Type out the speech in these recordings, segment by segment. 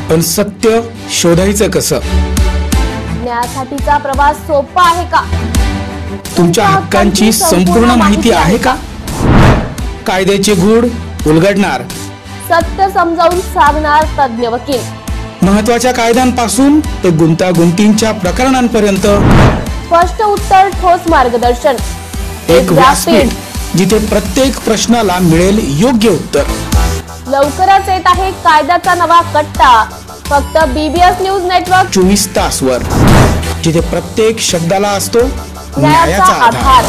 पण सत्य शोधायचं कसं? न्यायासाठीचा प्रवास सोपा आहे का? तुमच्या हक्कांची संपूर्ण माहिती आहे का? कायद्याचे गूढ उलगडणार, सत्य समजावून सांगणार तज्ञ वकील, महत्त्वाच्या कायद्यांपासून ते गुंतागुंतींच्या प्रकरणांपर्यंत स्पष्ट उत्तर, ठोस मार्गदर्शन, एक व्यासपीठ जिथे प्रत्येक प्रश्नाला मिळेल योग्य उत्तर. लवकरच येत आहे कायद्याचा नवा कट्टा, फक्त BBS न्यूज नेटवर्क 24 तासवर, जिथे प्रत्येक शब्दाला असतो न्यायाचा आधार.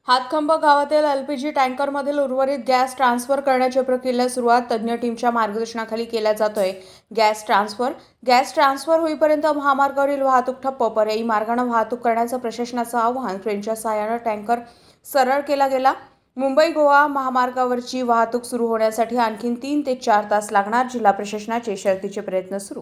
हातखंब गावातील LPG टँकरमधील उर्वरित गॅस ट्रान्सफर करण्याच्या प्रक्रियेला सुरुवात तज्ज्ञ टीमच्या मार्गदर्शनाखाली केला जातोय. गॅस ट्रान्सफर होईपर्यंत महामार्गावरील वाहतूक ठप्प, पर्यायी मार्गाने वाहतूक करण्याचं प्रशासनाचं आवाहन. ट्रेनच्या सहाय्याने टँकर सरळ केला गेला. मुंबई गोवा महामार्गावरची वाहतूक सुरू होण्यासाठी आणखी 3 ते 4 तास लागणार. जिल्हा प्रशासनाचे शर्थीचे प्रयत्न सुरू.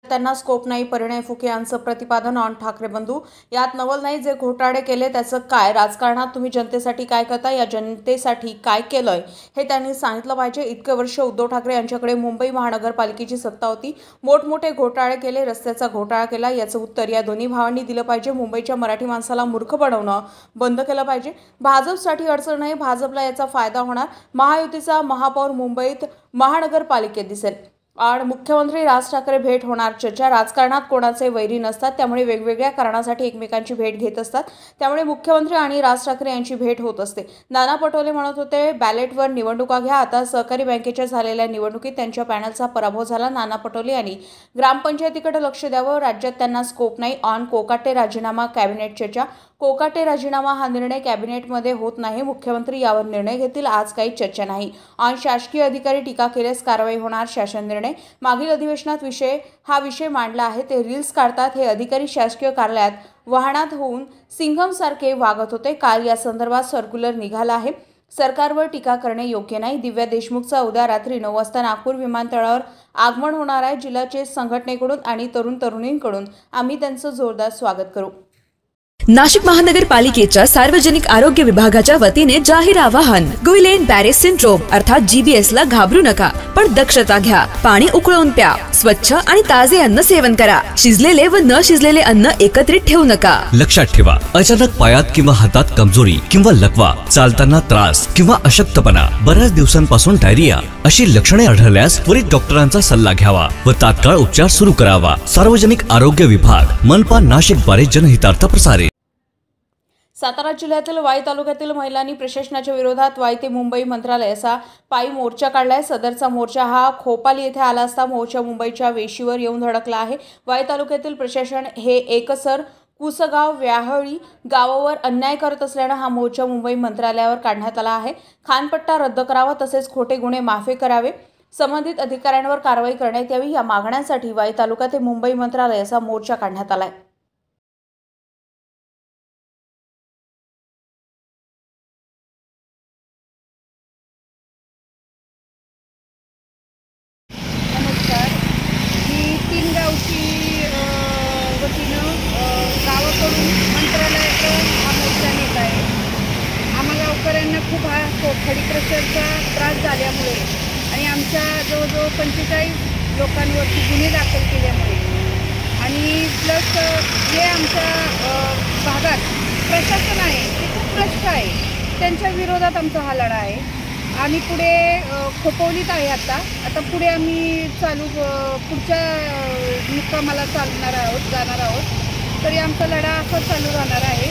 त्यांना स्कोप नाही, परिणय फुके यांचं प्रतिपादन. ऑन ठाकरे बंधू, यात नवल नाही. जे घोटाळे केले त्याचं काय? राजकारणात तुम्ही जनतेसाठी काय करता? या जनतेसाठी काय केलंय हे त्यांनी सांगितलं पाहिजे. इतके वर्ष उद्धव ठाकरे यांच्याकडे मुंबई महानगरपालिकेची सत्ता होती. मोठमोठे घोटाळे केले, रस्त्याचा घोटाळा केला, याचं उत्तर या दोन्ही भावांनी दिलं पाहिजे. मुंबईच्या मराठी माणसाला मूर्ख बनवणं बंद केलं पाहिजे. भाजपसाठी अडचण नाही, भाजपला याचा फायदा होणार. महायुतीचा महापौर मुंबईत महानगरपालिकेत दिसेल. आणि मुख्यमंत्री राज ठाकरे भेट होणार. चर्चा. राजकारणात कोणाचे वैरी नसतात, त्यामुळे वेगवेगळ्या कारणासाठी एकमेकांची भेट घेत असतात. त्यामुळे मुख्यमंत्री आणि राज ठाकरे यांची भेट होत असते. नाना पटोले म्हणत होते बॅलेटवर निवडणुका घ्या. आता सहकारी बँकेच्या झालेल्या निवडणुकीत त्यांच्या पॅनलचा पराभव झाला. नाना पटोले यांनी ग्रामपंचायतीकडे लक्ष द्यावं. राज्यात त्यांना स्कोप नाही. ऑन कोकाटे राजीनामा, कॅबिनेट चर्चा. कोकाटे राजीनामा हा निर्णय कॅबिनेटमध्ये होत नाही. मुख्यमंत्री यावर निर्णय घेतील. आज काही चर्चा नाही. ऑन शासकीय अधिकारी टीका केल्यास कारवाई होणार. शासन निर्णय. मागील अधिवेशनात हा विषय मांडला आहे. ते रील्स काढतात. हे अधिकारी शासकीय कार्यालयात वाहनात होऊन सिंघमसारखे वागत होते. काल या संदर्भात सर्क्युलर निघाला आहे. सरकारवर टीका करणे योग्य नाही. दिव्या देशमुखचा उद्या रात्री 9 वाजता नागपूर विमानतळावर आगमन होणार आहे. जिल्ह्याचे संघटनेकडून आणि तरुणींकडून आम्ही त्यांचं जोरदार स्वागत करू. नाशिक महानगरपालिकेच्या सार्वजनिक आरोग्य विभागाच्या वतीने जाहीर आवाहन. गुइलेन बॅरे सिंड्रोम अर्थात GBS ला घाबरू नका, पण दक्षता घ्या. पाणी उकळून प्या. स्वच्छ आणि ताजे अन्न सेवन करा. शिजलेले व न शिजलेले अन्न एकत्रित ठेवू नका. लक्षात ठेवा, अचानक पायात किंवा हातात कमजोरी किंवा लकवा, चालताना त्रास किंवा अशक्तपणा, बऱ्याच दिवसांपासून डायरिया अशी लक्षणे आढळल्यास त्वरित डॉक्टरांचा सल्ला घ्यावा व तात्काळ उपचार सुरू करावा. सार्वजनिक आरोग्य विभाग, मनपा, नाशिक द्वारे जनहितार्थ प्रसारित. सातारा जिल्ह्यातील वाई तालुक्यातील महिलांनी प्रशासनाच्या विरोधात वाई ते मुंबई मंत्रालय असा पायी मोर्चा काढलाय. सदरचा मोर्चा हा खोपाली येथे आला असता मोर्चा मुंबईच्या वेशीवर येऊन धडकला आहे. वाई तालुक्यातील प्रशासन हे एकसर कुसगाव, व्याहळी गावावर अन्याय करत असल्यानं हा मोर्चा मुंबई मंत्रालयावर काढण्यात आला आहे. खानपट्टा रद्द करावा, तसेच खोटे गुन्हे माफी करावे, संबंधित अधिकाऱ्यांवर कारवाई करण्यात यावी, या मागण्यांसाठी वाई तालुका ते मुंबई मंत्रालय असा मोर्चा काढण्यात आलाय. गावाकडून मंत्रालयाकडे हा मोर्चा नेत आहे. आम्हाला गावकऱ्यांना खूप खडी प्रेशरचा त्रास झाल्यामुळे आणि आमच्या जवळजवळ 45 लोकांवरती गुन्हे दाखल केल्यामुळे आणि प्लस जे आमच्या भागात प्रशासन आहे ते खूप भ्रष्ट आहे, त्यांच्या विरोधात आमचा हा लढा आहे. आम्ही पुढे खोपवलीत आहे. आता पुढे आम्ही पुढच्या मुक्कामाला जाणार आहोत. तरी आमचा लढा असा चालू राहणार आहे.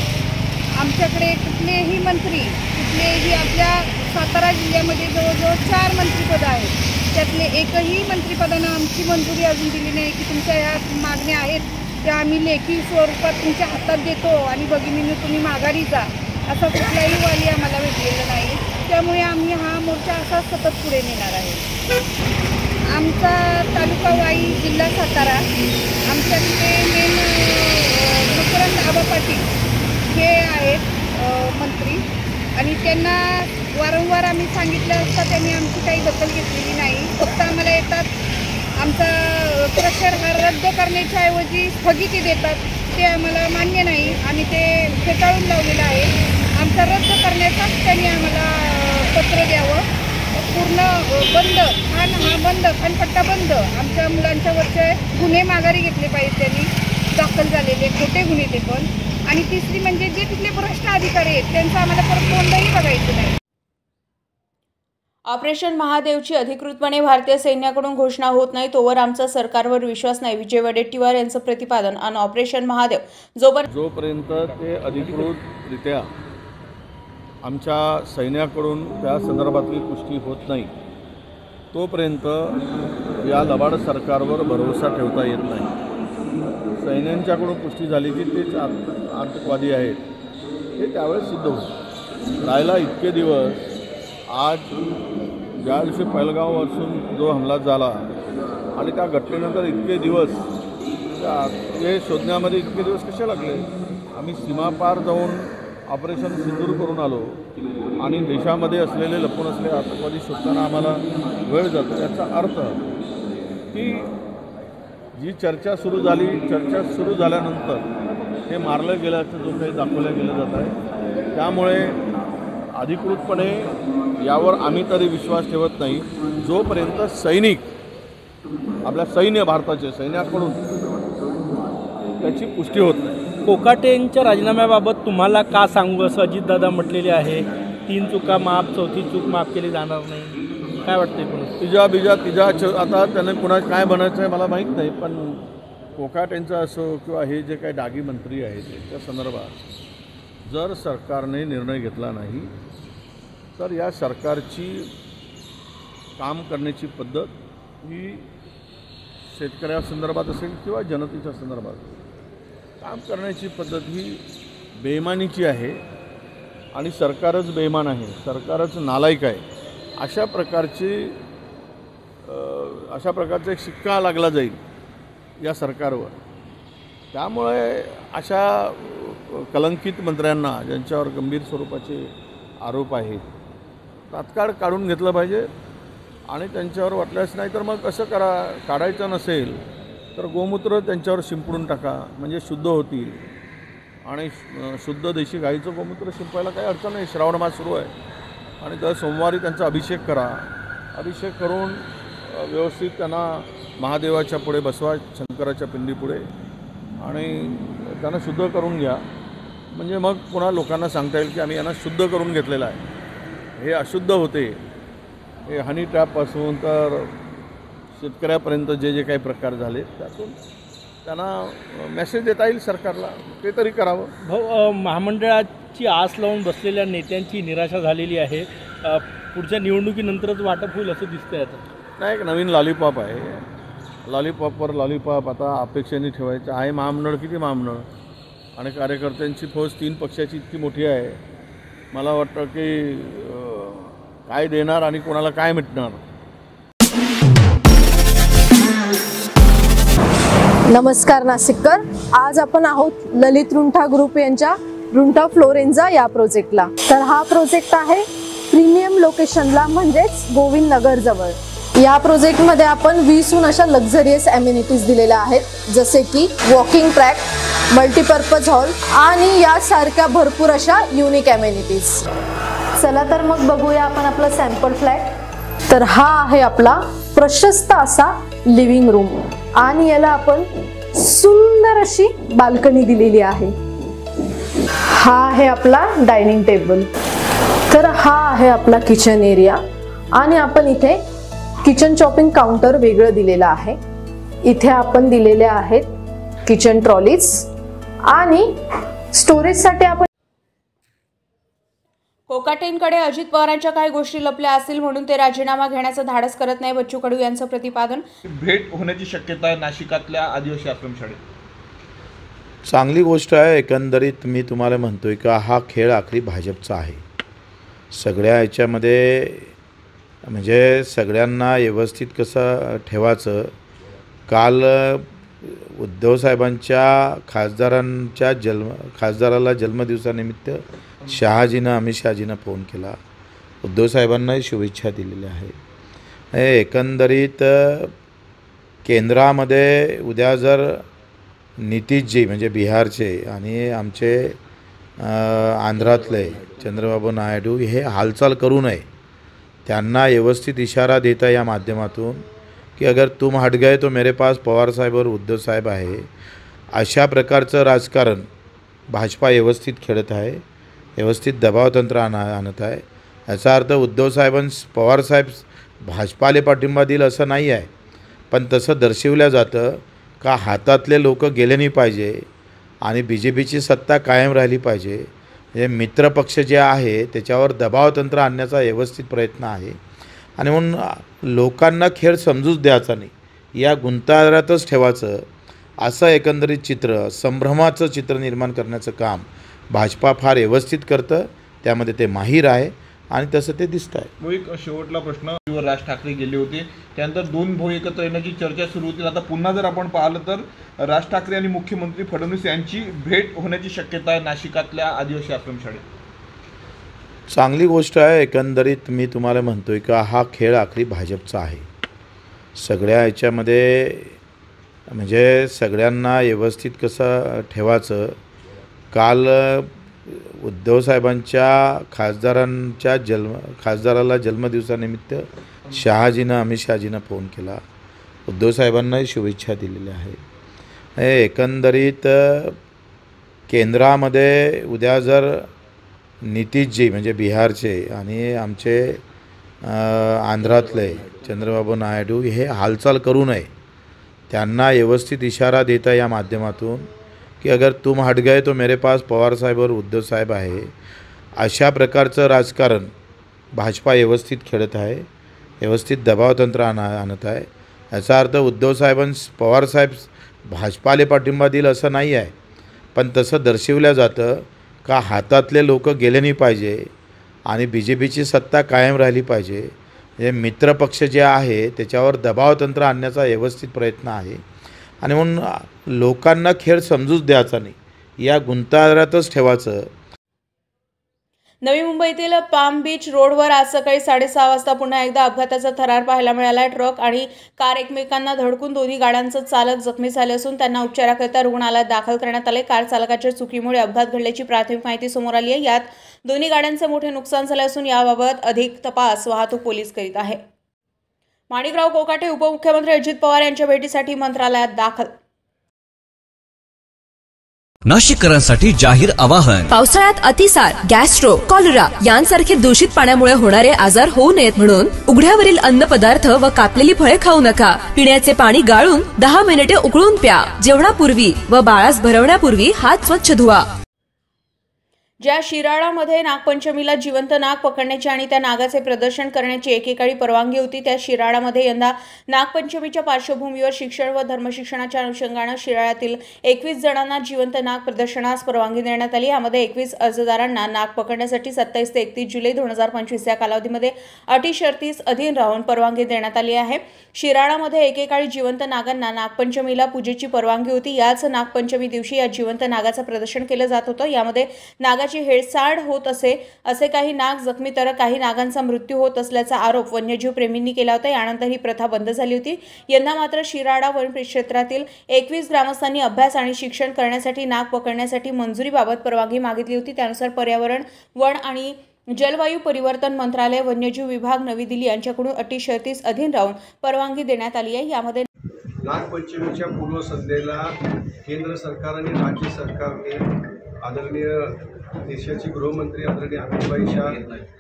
आमच्याकडे कुठलेही मंत्री, कुठलेही आपल्या सातारा जिल्ह्यामध्ये जवळजवळ 4 मंत्रिपदं आहेत. त्यातले एकही मंत्रिपदांना आमची मंजुरी अजून दिली नाही की तुमच्या ह्या मागण्या आहेत त्या आम्ही लेखी स्वरूपात तुमच्या हातात देतो आणि भगिनीनं तुम्ही माघारी जा, असा कुठलाही वाली आम्हाला भेटलेला नाही. त्यामुळे आम्ही हा मोर्चा असा सतत पुढे नेणार आहे. आमचा तालुका वाई, जिल्हा सातारा. आमच्याकडे मेन मकरंद आबा पाटील हे आहेत मंत्री आणि त्यांना वारंवार आम्ही सांगितलं असता त्यांनी आमची काही दखल घेतलेली नाही. फक्त आम्हाला येतात, आमचा क्रशर हा रद्द करण्याच्या ऐवजी स्थगिती देतात. ते आम्हाला मान्य नाही. आम्ही ते फेटाळून लावलेलं आहे. आमचा रद्द बंद, हा बंद, खानपट्टा बंद. आमच्या मुलांच्यावरचे गुन्हे माघारी घेतले पाहिजे, त्यांनी दाखल झालेले खोटे गुन्हे ते पण. आणि तिसरी म्हणजे जे तिथले भ्रष्ट अधिकारी आहेत त्यांचं आम्हाला परत तोंडही बघायचं नाही. ऑपरेशन महादेवची अधिकृतपणे भारतीय सैन्याकडून घोषणा होत नाही तोवर आमचा सरकारवर विश्वास नाही, विजय वडेट्टीवार यांचं प्रतिपादन. आणि ऑपरेशन महादेव जोपर्यंत ते अधिकृतरित्या आमच्या सैन्याकडून त्या संदर्भातली पुष्टी होत नाही तोपर्यंत या लबाड सरकारवर भरोसा ठेवता येत नाही. सैन्यांच्याकडून पुष्टी झाली की तेच आतंकवादी आहेत हे त्यावेळेस सिद्ध होईल. राहिला इतके दिवस, आज ज्या दिवशी पहलगावपासून जो हमला झाला आणि त्या घटनेनंतर इतके दिवस हे शोधण्यामध्ये इतके दिवस कसे लागले? आम्ही सीमापार जाऊन ऑपरेशन सिंदूर करून आलो आणि देशामध्ये असलेले लपून असलेले आतंकवादी शोधताना आम्हाला वेळ जातो. याचा अर्थ की जी चर्चा सुरू झाली, चर्चा सुरू झाल्यानंतर हे मारलं गेल्याचं जो काही दाखवलं गेलं जात आहे, त्यामुळे अधिकृतपणे यावर आम्ही तरी विश्वास ठेवत नाही जोपर्यंत सैनिक, आपल्या सैन्य, भारताचे सैन्याकडून त्याची पुष्टी होत नाही. कोकाटेंच्या राजीनाम्याबाबत तुम्हाला का सांगू असं अजितदादा म्हटलेले आहे. 3 चुका माफ, 4थी चूक माफ केली जाणार नाही. काय वाटतंय कोण तिजा आता त्यांना कुणा काय बनायचं आहे मला माहीत नाही, पण कोकाटेंचा असो किंवा हे जे काही डागी मंत्री आहेत त्याच्या संदर्भात जर सरकारने निर्णय घेतला नाही तर या सरकारची काम करण्याची पद्धत ही शेतकऱ्यासंदर्भात असेल किंवा जनतेच्या संदर्भात काम करण्याची पद्धत ही बेईमानीची आहे आणि सरकारच बेईमान आहे, सरकारच नालायक आहे. अशा प्रकारचा एक शिक्का लागला जाईल या सरकारवर. त्यामुळे अशा कलंकित मंत्र्यांना, ज्यांच्यावर गंभीर स्वरूपाचे आरोप आहेत, तात्काळ काढून घेतलं पाहिजे. आणि त्यांच्यावर वाटल्यास नाही तर मग कसं काढायचं नसेल तर गोमूत्र त्यांच्यावर शिंपडून टाका, म्हणजे शुद्ध होतील. आणि शुद्ध देशी गाईचं गोमूत्र शिंपायला काही अडचण नाही. श्रावण मास सुरू आहे आणि दर सोमवारी त्यांचा अभिषेक करा. अभिषेक करून व्यवस्थित त्यांना महादेवाच्या पुढे बसवा, शंकराच्या पिंडीपुढे, आणि त्यांना शुद्ध करून घ्या. म्हणजे मग पुन्हा लोकांना सांगता येईल की आम्ही यांना शुद्ध करून घेतलेलं आहे. हे अशुद्ध होते, हे हनी ट्रॅपपासून तर शेतकऱ्यापर्यंत जे काही प्रकार झाले त्यातून त्यांना मेसेज देता येईल सरकारला, ते तरी करावं. भाऊ, महामंडळाची आस लावून बसलेल्या नेत्यांची निराशा झालेली आहे. पुढच्या निवडणुकीनंतरच वाटप होईल असं दिसतंय. आता नाही, एक नवीन लॉलीपॉप आहे. लॉलीपॉपवर लॉलीपॉप आता अपेक्षेने ठेवायचं आहे. महामंडळ किती महामंडळ आणि कार्यकर्त्यांची फौज 3 पक्षाची इतकी मोठी आहे. मला वाटतं की काय देणार आणि कोणाला काय मिटणार. नमस्कार नाशिककर. आज आपण आहोत ललित रुंठा ग्रुप यांच्या रुंठा फ्लोरेन्झा या प्रोजेक्टला. तर हा प्रोजेक्ट आहे प्रीमियम लोकेशनला, म्हणजेच गोविंद नगर जवळ. या प्रोजेक्टमध्ये आपण 20हून अशा लक्झरियस ॲम्युनिटीज दिलेल्या आहेत, जसे की वॉकिंग ट्रॅक, मल्टीपर्पज हॉल आणि यासारख्या भरपूर अशा युनिक ॲम्युनिटीज. चला तर मग बघूया आपण आपला सॅम्पल फ्लॅट. तर हा आहे आपला प्रशस्त असा लिव्हिंग रूम आणि याला आपण सुंदर अशी बाल्कनी दिलेली आहे. हा आहे आपला डायनिंग टेबल. तर हा आहे आपला किचन एरिया आणि आपण इथे किचन चॉपिंग काउंटर वेगळं दिलेलं आहे. इथे आपण दिलेले आहेत किचन ट्रॉलीज आणि स्टोरेजसाठी आपण. कोकाटेंकडे अजित पवारांच्या काही गोष्टी लपल्या असतील म्हणून ते राजीनामा घेण्याचं धाडस करत नाही, बच्चू कडू यांचं प्रतिपादन. भेट होण्याची शक्यता आहे नाशिकातल्या आदिवासी आश्रमशाळेत. चांगली गोष्ट आहे. एकंदरीत मी तुम्हाला म्हणतोय की हा खेळ आखरी भाजपचा आहे. सगळ्या ह्याच्यामध्ये म्हणजे सगळ्यांना व्यवस्थित कसं ठेवायचं. काल उद्धव साहेबांच्या खासदाराला जन्मदिवसानिमित्त अमित शहाजीनं फोन केला. उद्धव साहेबांनाही शुभेच्छा दिलेल्या आहेत. एकंदरीत केंद्रामध्ये उद्या जर नितीशजी म्हणजे बिहारचे आणि आमचे आंध्रातले चंद्रबाबू नायडू हे हालचाल करू नये. त्यांना व्यवस्थित इशारा देता या माध्यमातून की अगर तुम हट गए तो मेरे पास पवार साहेब और उद्धव साहेब आहे, अशा प्रकारचं राजकारण भाजपा व्यवस्थित खेळत आहे, व्यवस्थित दबावतंत्र आणत आहे। याचा अर्थ उद्धव पवार साहेब भाजपाले पाठिंबा देईल असं नाही आहे, पण तसं दर्शवलं जातं का हातातले लोक गेले नाही पाहिजे आणि BJPची सत्ता कायम राहिली पाहिजे। हे मित्रपक्ष जे आहे त्याच्यावर दबावतंत्र आणण्याचा व्यवस्थित प्रयत्न आहे आणि म्हणून लोकांना खेळ समजूच द्यायचा नाही, या गुंतागुंतीतच ठेवायचं असं एकंदरीत चित्र, संभ्रमाचं चित्र निर्माण करण्याचं काम भाजपा फार व्यवस्थित करतं, त्यामध्ये ते माहीर आहे आणि तसं ते दिसतं आहे। एक शेवटला प्रश्न, राज ठाकरे गेले होते त्यानंतर दोन भाऊ एकत्र येण्याची चर्चा सुरू होती। आता पुन्हा जर आपण पाहिलं तर राज ठाकरे आणि मुख्यमंत्री फडणवीस यांची भेट होण्याची शक्यता आहे नाशिकातल्या आदिवासी आश्रमशाळेत। चांगली गोष्ट आहे। एकंदरीत मी तुम्हाला म्हणतोय का हा खेळ आखरी भाजपचा आहे। सगळ्या याच्यामध्ये म्हणजे सगळ्यांना व्यवस्थित कसं ठेवायचं। काल उद्धव साहेबांच्या खासदाराला जन्मदिवसानिमित्त अमित शहाजीनं फोन केला, उद्धव साहेबांनाही शुभेच्छा दिलेल्या आहे। एकंदरीत केंद्रामध्ये उद्या जर नितीशजी म्हणजे बिहारचे आणि आमचे आंध्रातले चंद्रबाबू नायडू हे हालचाल करू नये, त्यांना व्यवस्थित इशारा देता या माध्यमातून की अगर तुम हट गए तो मेरे पास पवार साहेब और उद्धव साहेब आहे, अशा प्रकारचं राजकारण भाजपा व्यवस्थित खेळत आहे, व्यवस्थित दबावतंत्र आणत आहे। याचा अर्थ पवार साहेब भाजपाले पाठिंबा देईल असं नाही आहे, पण तसं दर्शवलं जातं का हातातले लोक गेले नाही पाहिजे आणि BJPची सत्ता कायम राहिली पाहिजे। हे मित्रपक्ष जे आहे त्याच्यावर दबावतंत्र आणण्याचा व्यवस्थित प्रयत्न आहे आणि म्हणून लोकांना खेळ समजूच द्यायचा नाही, या गुंतागुंतीतच ठेवायचं। नवी मुंबईतील पाम बीच रोडवर आज सकाळी 6:30 वाजता पुन्हा एकदा अपघाताचा थरार पाहायला मिळाला। ट्रक आणि कार एकमेकांना धडकून दोन्ही गाड्यांचे चालक जखमी झाले असून त्यांना उपचाराकरिता रुग्णालयात दाखल करण्यात आले। कार चालकाच्या चुकीमुळे अपघात घडल्याची प्राथमिक माहिती समोर आली आहे। यात दोन्ही गाड्यांचे मोठे नुकसान झाले असून याबाबत अधिक तपास वाहतूक पोलीस करीत आहे। माणिकराव कोकाटे उपमुख्यमंत्री अजित पवार यांच्या भेटीसाठी मंत्रालयात दाखल। नाशिककरांसाठी जाहीर आवाहन, पावसाळ्यात अतिसार, गॅस्ट्रो, कॉलरा यांसारखे दूषित पाण्यामुळे होणारे आजार होऊ नयेत म्हणून उघड्यावरील अन्न पदार्थ व कापलेली फळे खाऊ नका। पिण्याचे पाणी गाळून 10 मिनिटे उकळून प्या। जेवणापूर्वी व बाळास भरवण्यापूर्वी हात स्वच्छ धुवा। ज्या शिराळामध्ये नागपंचमीला जिवंत नाग पकडण्याची आणि त्या नागाचे प्रदर्शन करण्याची एकेकाळी परवानगी होती, त्या शिराळामध्ये यंदा नागपंचमीच्या पार्श्वभूमीवर शिक्षण व धर्मशिक्षणाच्या अनुषंगाने शिराळ्यातील 21 जणांना जिवंत नाग प्रदर्शनास परवानगी देण्यात आली। यामध्ये 21 अर्जदारांना नाग पकडण्यासाठी 27 ते 31 जुलै 2025 या कालावधीमध्ये अटी शर्तीस अधीन राहून परवानगी देण्यात आली आहे। शिराळामध्ये एकेकाळी जिवंत नागांना नागपंचमीला पूजेची परवानगी होती। याच नागपंचमी दिवशी या जिवंत नागाचं प्रदर्शन केलं जात होतं। यामध्ये नागाची हेळसांड होत असे काही नाग जखमी तर काही नागांचा मृत्यू होत असल्याचा आरोप वन्यजीव प्रेमींनी केला होता। यानंतर ही प्रथा बंद झाली होती। यंदा मात्र शिराळा वन परिक्षेत्रातील 21 ग्रामस्थांनी अभ्यास आणि शिक्षण करण्यासाठी नाग पकडण्यासाठी मंजुरीबाबत परवानगी मागितली होती। त्यानुसार पर्यावरण, वन आणि जलवायू परिवर्तन मंत्रालय, वन्यजीव विभाग, नवी दिल्ली यांच्याकडून अटी शर्तीस अधीन राहून परवानगी देण्यात आली आहे। यामध्ये नागपंचमीच्या पूर्वसंध्येला केंद्र सरकार आणि राज्य सरकारने आदरणीय देशाचे गृहमंत्री आदरणीय अमित शाह,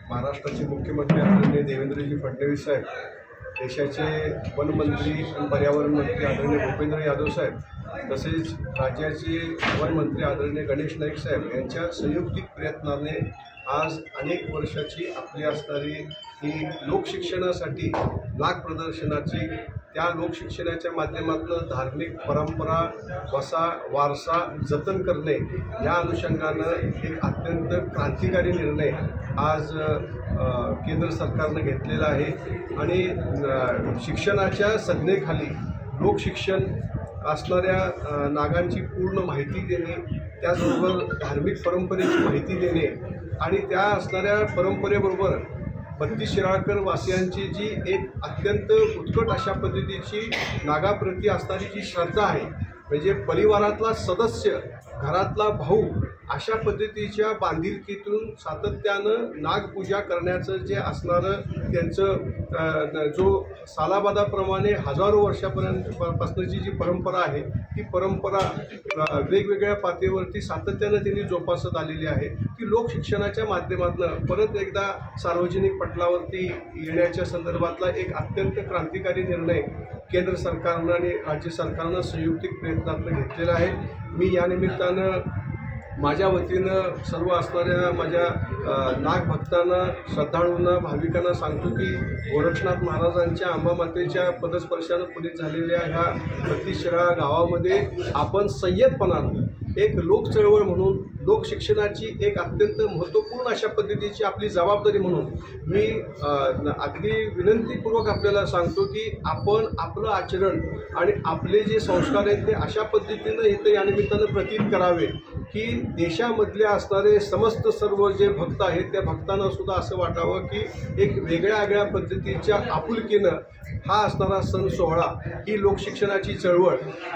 महाराष्ट्राचे मुख्यमंत्री आदरणीय देवेंद्रजी फडणवीस साहेब, देशाचे वनमंत्री आणि पर्यावरण मंत्री आदरणीय भूपेंद्र यादव साहेब, तसेच राज्याचे वनमंत्री आदरणीय गणेश नाईक साहेब यांच्या संयुक्तिक प्रयत्नाने आज अनेक वर्षाची आपली असणारी ही लोकशिक्षणासाठी नाग प्रदर्शनाची, त्या लोकशिक्षणाच्या माध्यमातून धार्मिक परंपरा, वारसा जतन करणे या अनुषंगानं एक अत्यंत क्रांतिकारी निर्णय आज केंद्र सरकारनं घेतलेला आहे। आणि शिक्षणाच्या संज्ञेखाली लोकशिक्षण असणाऱ्या नागांची पूर्ण माहिती देणे, त्याचबरोबर धार्मिक परंपरेची माहिती देणे आणि त्या असणाऱ्या परंपरेबरोबर 32 शिराळकर वासियांची जी एक अत्यंत उत्कट अशा पद्धतीची नागाप्रती असणारी जी श्रद्धा आहे, म्हणजे परिवारातला सदस्य, घरातला भाऊ अशा पद्धतीच्या बांधिलकीतून सातत्यानं नागपूजा करण्याचं जे असणारं त्यांचं जो सालाबादाप्रमाणे हजारो वर्षापासूनची जी परंपरा आहे ती परंपरा वेगवेगळ्या पातळीवरती सातत्यानं त्यांनी जोपासत आलेली आहे. ती लोकशिक्षणाच्या माध्यमातून परत एकदा सार्वजनिक पटलावरती येण्याच्या संदर्भातला एक अत्यंत क्रांतिकारी निर्णय केंद्र सरकारनं आणि राज्य सरकारनं संयुक्तिक प्रयत्नातून घेतलेला आहे. मी या निमित्तानं माझ्या वतीनं सर्व असणाऱ्या माझ्या नागभक्तांना, श्रद्धाळूंना, भाविकांना सांगतो की गोरक्षनाथ महाराजांच्या अंबामातेच्या पदस्पर्शानं पुनीत झालेल्या ह्या 32 शिराळा गावामध्ये आपण संयतपणानं एक लोकचळवळ म्हणून लोकशिक्षणाची एक अत्यंत महत्त्वपूर्ण अशा पद्धतीची आपली जबाबदारी म्हणून मी अगदी विनंतीपूर्वक आपल्याला सांगतो की आपण आपलं आचरण आणि आपले जे संस्कार आहेत ते अशा पद्धतीनं इथं या निमित्तानं प्रतीत करावे की देशामधले असणारे समस्त सर्व जे भक्त आहेत त्या भक्तांना सुद्धा असं वाटावं की एक वेगळ्या पद्धतीच्या आपुलकीनं हा असणारा सण सोहळा ही लोकशिक्षणाची चळवळ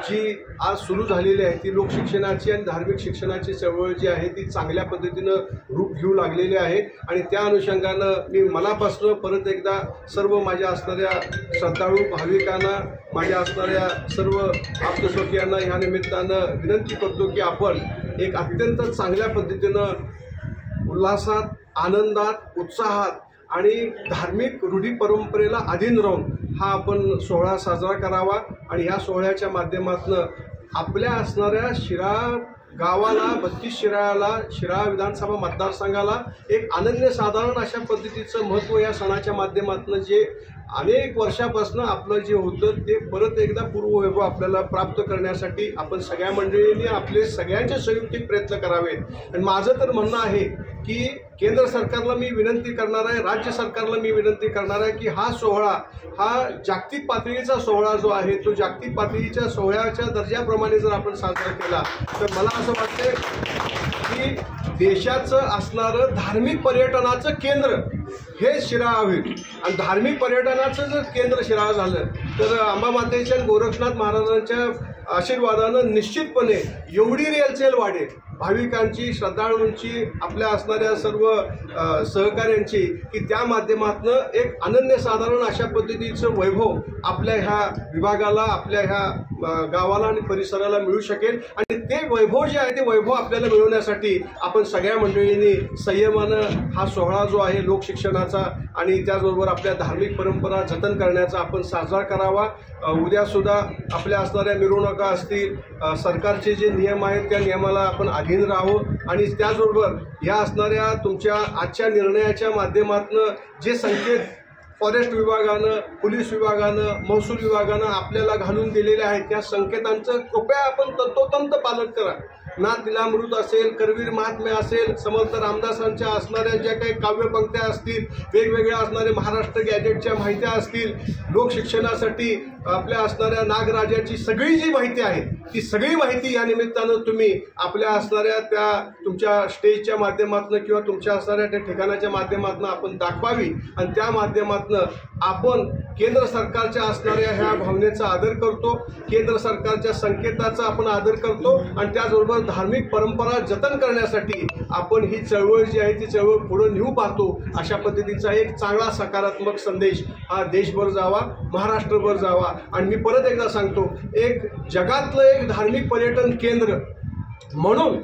जी आज सुरू झालेली आहे ती लोकशिक्षणाची आणि धार्मिक शिक्षणाची चळवळ जी आहे ती चांगल्या पद्धतीनं रूप घेऊ लागलेली आहे. आणि त्या अनुषंगानं मी मनापासून परत एकदा सर्व माझ्या असणाऱ्या श्रद्धाळू भाविकांना, माझ्या असणाऱ्या सर्व आप्तस्वकीयांना ह्या निमित्तानं विनंती करतो की आपण एक अत्यंत चांगल्या पद्धतीनं उल्हासात, आनंदात, उत्साहात आणि धार्मिक रूढी परंपरेला अधीन राहून हा आपण सोहळा साजरा करावा. आणि या सोहळ्याच्या माध्यमातून आपल्या असणाऱ्या शिराळा गावाला, 32 शिराळ्याला, शिराळा विधानसभा मतदारसंघाला एक अनन्यसाधारण अशा पद्धतीचं महत्त्व या सणाच्या माध्यमातून जे अनेक वर्षापासून आपलं जे होतं ते परत एकदा पूर्ववैभव आपल्याला प्राप्त करण्यासाठी आपण सगळ्या मंडळींनी आपले सगळ्यांचे संयुक्तिक प्रयत्न करावेत. आणि माझं तर म्हणणं आहे की केंद्र सरकारला मी विनंती करणार आहे, राज्य सरकारला मी विनंती करणार आहे की हा सोहळा हा जागतिक पातळीचा सोहळा जो आहे तो जागतिक पातळीच्या सोहळ्याच्या दर्जाप्रमाणे जर आपण साजरा केला तर मला असं वाटतं की देशाचं असणारं धार्मिक पर्यटनाचं केंद्र हे शिराळा होईल. आणि धार्मिक पर्यटनाचं जर केंद्र शिराळा झालं तर अंबामातेच्या आणि गोरक्षनाथ महाराजांच्या आशीर्वादानं निश्चितपणे एवढी रेलचेल वाढेल भाविकांची, श्रद्धाळूंची, आपल्या असणाऱ्या सर्व सहकाऱ्यांची की त्या माध्यमातून एक अनन्यसाधारण अशा पद्धतीचं वैभव आपल्या ह्या विभागाला, आपल्या ह्या गावाला आणि परिसराला मिळू शकेल. आणि ते वैभव जे आहे ते वैभव आपल्याला मिळवण्यासाठी आपण सगळ्या मंडळींनी संयमानं हा सोहळा जो आहे लोकशिक्षणाचा आणि त्याचबरोबर आपल्या धार्मिक परंपरा जतन करण्याचा आपण साजरा करावा. उद्यासुद्धा आपल्या असणाऱ्या मिरवणुका असतील, सरकारचे जे नियम आहेत त्या नियमाला आपण अधीन राहू. आणि त्याचबरोबर या असणाऱ्या तुमच्या आजच्या निर्णयाच्या माध्यमातून जे संकेत फॉरेस्ट विभागानं, पोलीस विभागानं, महसूल विभागानं आपल्याला घालून दिलेले आहेत त्या संकेतांचं कृपया आपण तंतोतंत पालन करा. नाथ लीलामृत असेल, करवीर महात्म्य असेल, समर्थ रामदासांच्या असणाऱ्या ज्या काही काव्यपंक्त्या असतील, वेगवेगळ्या असणाऱ्या महाराष्ट्र गॅजेटच्या माहित्या असतील, लोकशिक्षणासाठी आपल्या असणाऱ्या नागराजाची सगळी जी माहिती आहे ती सगळी माहिती या निमित्तानं तुम्ही आपल्या असणाऱ्या त्या तुमच्या स्टेजच्या माध्यमातून किंवा तुमच्या असणाऱ्या त्या ठिकाणाच्या माध्यमातून आपण दाखवावी. आणि त्या माध्यमातून आपण केंद्र सरकारच्या असणाऱ्या ह्या भावनेचा आदर करतो, केंद्र सरकारच्या संकेताचा आपण आदर करतो आणि त्याचबरोबर धार्मिक परंपरा जतन करण्यासाठी आपण ही चळवळ जी आहे ती चळवळ पुढे नेऊ पाहतो. अशा पद्धतीचा एक चांगला सकारात्मक संदेश हा देशभर जावा, महाराष्ट्रभर जावा. आणि मी परत एकदा सांगतो, एक जगातलं एक धार्मिक पर्यटन केंद्र म्हणून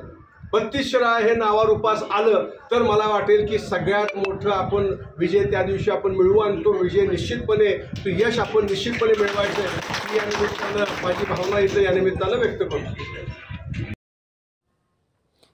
32 शिराळा हे नावारूपास आलं तर मला वाटेल की सगळ्यात मोठं आपण विजय त्या दिवशी आपण मिळवू. आणि तो विजय निश्चितपणे, तो यश आपण निश्चितपणे मिळवायचं आहे या निमित्तानं माझी भावना इथं या निमित्तानं व्यक्त करतो.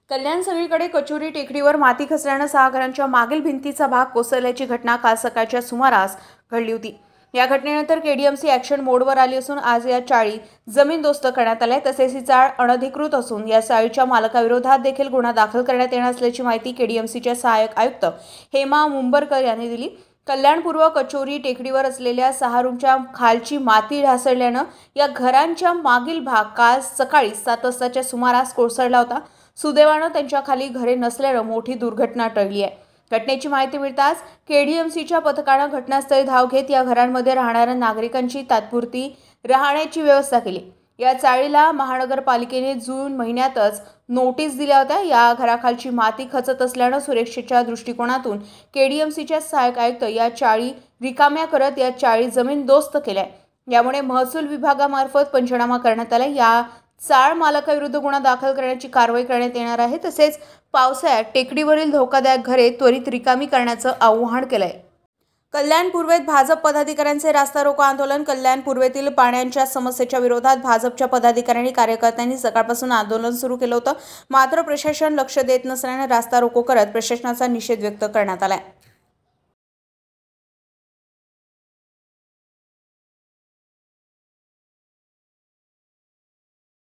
कल्याण सगळीकडे कचोरी टेकडीवर माती खचल्यानं 6 घरांच्या मागील भिंतीचा भाग कोसळल्याची घटना काल सकाळच्या सुमारास घडली होती. या घटनेनंतर केडीएमसी ॲक्शन मोडवर आली असून आज या चाळी जमीनदोस्त करण्यात आल्या. तसेच ही चाळ अनधिकृत असून या चाळीच्या मालकाविरोधात देखील गुन्हा दाखल करण्यात येणार असल्याची माहिती केडीएमसीच्या सहाय्यक आयुक्त हेमा मुंबरकर यांनी दिली. कल्याणपूर्व कचोरी टेकडीवर असलेल्या 6 रूमच्या खालची माती ढासळल्यानं या घरांच्या मागील भाग काल सकाळी 7 वाजताच्या सुमारास कोसळला होता. सुदैवानं त्यांच्या खाली घरे नसल्यानं मोठी दुर्घटना टळली आहे. घटनेची माहिती मिळताच केडीएमसीच्या पथकानं घटनास्थळी धाव घेत या घरांमध्ये राहणाऱ्या नागरिकांची तात्पुरती राहण्याची व्यवस्था केली. या चाळीला महानगरपालिकेने जून महिन्यातच नोटीस दिल्या होत्या। या घराखालची माती खचत असल्यानं सुरक्षेच्या दृष्टिकोनातून केडीएमसीच्या सहाय्यक आयुक्त या चाळी रिकाम्या करत या चाळी जमीनदोस्त केल्या। यामुळे महसूल विभागामार्फत पंचनामा करण्यात आला। या चाळ मालकाविरुद्ध गुन्हा दाखल करण्याची कारवाई करण्यात येणार आहे। तसेच पावसाळ्यात टेकडीवरील धोकादायक घरे त्वरित रिकामी करण्याचं आवाहन केलंय। कल्याण पूर्वेत भाजप पदाधिकाऱ्यांचे रास्ता रोको आंदोलन। कल्याण पूर्वेतील पाण्याच्या समस्येच्या विरोधात भाजपच्या पदाधिकाऱ्यांनी कार्यकर्त्यांनी सकाळपासून आंदोलन सुरू केलं होतं। मात्र प्रशासन लक्ष देत नसल्याने रास्ता रोको करत प्रशासनाचा निषेध व्यक्त करण्यात आलाय।